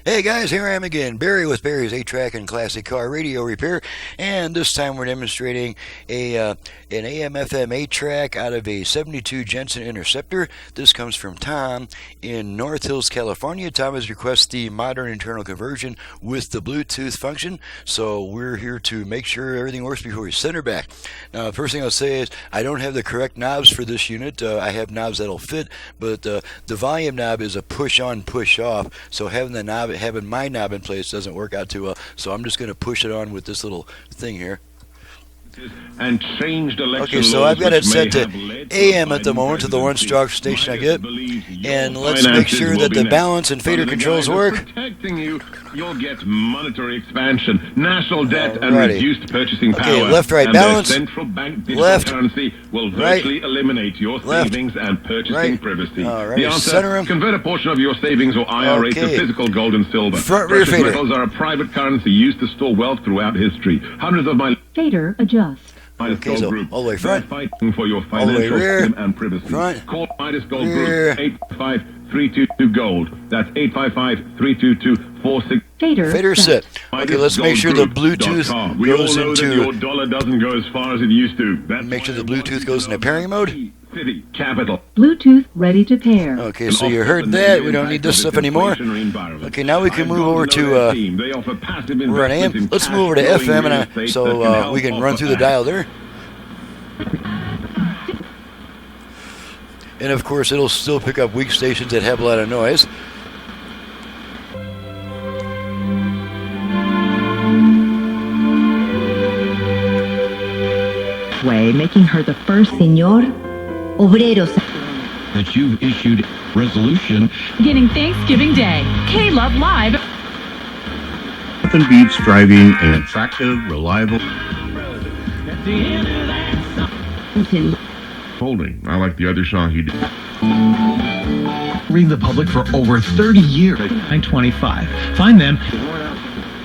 Hey guys, here I am again, Barry with Barry's 8-Track and Classic Car Radio Repair, and this time we're demonstrating an AM-FM-8 track out of a 72 Jensen Interceptor. This comes from Tom in North Hills, California. Tom has requested the modern internal conversion with the Bluetooth function, so we're here to make sure everything works before we send her back. Now, the first thing I'll say is I don't have the correct knobs for this unit. I have knobs that'll fit, but the volume knob is a push-on, push-off, so having my knob in place doesn't work out too well, so I'm just going to push it on with this little thing here. And changed okay, so I've got it set to AM at the moment, to the one stroke station I get, and let's make sure that the balance and fader controls work. Protecting you, you'll get monetary expansion, national debt, and reduced purchasing power. Okay, left, right, balance. Central bank digital Left, currency will virtually eliminate your savings and purchasing privacy. Alright, the answer: center 'em. convert a portion of your savings or IRA to physical gold and silver. Front rear Precious fader. metals are a private currency used to store wealth throughout history. Hundreds of my fader adjust. Okay, so all the way front, fighting for your all the way financial rear, freedom and privacy. front, Call Midas Gold rear. Group 855-322-GOLD. That's 855-322-46. Fader set. Okay, let's make sure the Bluetooth goes into. Your dollar doesn't go as far as it used to. Make sure the Bluetooth goes into pairing mode. City, capital. Bluetooth ready to pair. Okay, so you heard that. We don't need this stuff anymore. Okay, now we can move over to we're on AM. Let's move over to FM, and so we can run through the dial there. And of course, it'll still pick up weak stations that have a lot of noise. Way, making her the first Señor Obreros that you've issued resolution beginning Thanksgiving Day. K-Love Live. Nothing beats driving an attractive, reliable Holding. I like the other song he did. reading the public for over 30 years. 925. Find them.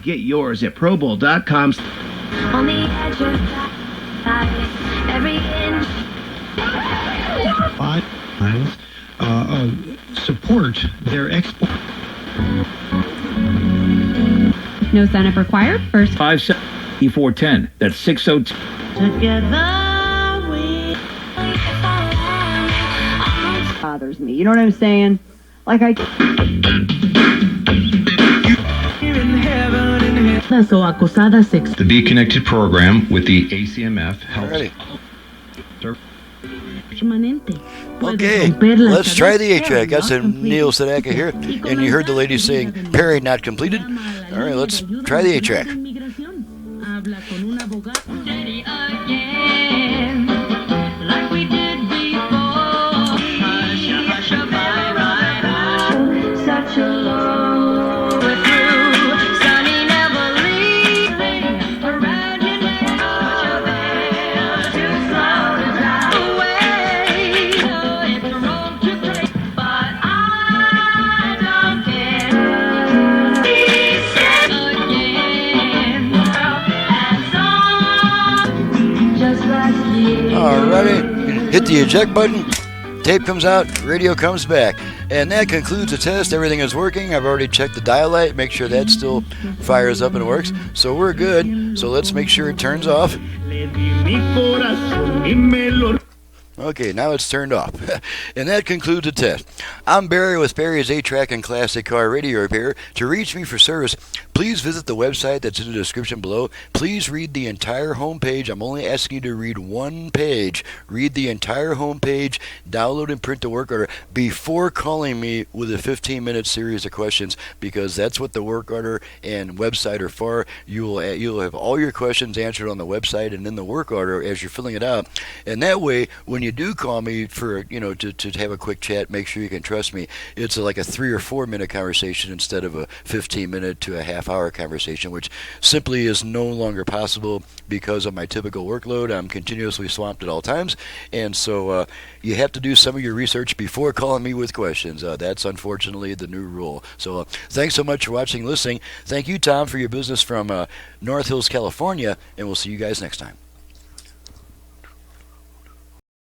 Get yours at ProBull.com. On the edge of every inch. 5 miles. Support their export. No sign up required. First 57-410. That's 602. Together we bothers me. You know what I'm saying? Like I. So acosada six. The Be Connected program with the ACMF helps. Alrighty. Okay, let's try the 8-track. Got some Neil Sedaka here, and you heard the lady saying "Perry not completed." All right, let's try the 8-track. such a long way through. Sunny never leaving around you now. Too slow to drive away. It's a road to take, but I don't care. He said again, and so just last year. Alrighty, hit the eject button. Tape comes out, radio comes back. And that concludes the test. Everything is working. I've already checked the dial light, make sure that still fires up and works. So we're good. So let's make sure it turns off. Okay, now it's turned off. And that concludes the test. I'm Barry with Barry's 8-Track and Classic Car Radio Repair. To reach me for service, please visit the website that's in the description below. Please read the entire homepage. I'm only asking you to read one page. Read the entire homepage, download and print the work order before calling me with a 15-minute series of questions, because that's what the work order and website are for. You'll have all your questions answered on the website and in the work order as you're filling it out. And that way, when you do call me for, to have a quick chat, make sure you can trust me. It's like a 3 or 4 minute conversation instead of a 15-minute to a half-hour conversation, which simply is no longer possible because of my typical workload. I'm continuously swamped at all times, and so you have to do some of your research before calling me with questions. That's unfortunately the new rule. So thanks so much for watching and listening. Thank you, Tom, for your business from North Hills, California, and we'll see you guys next time.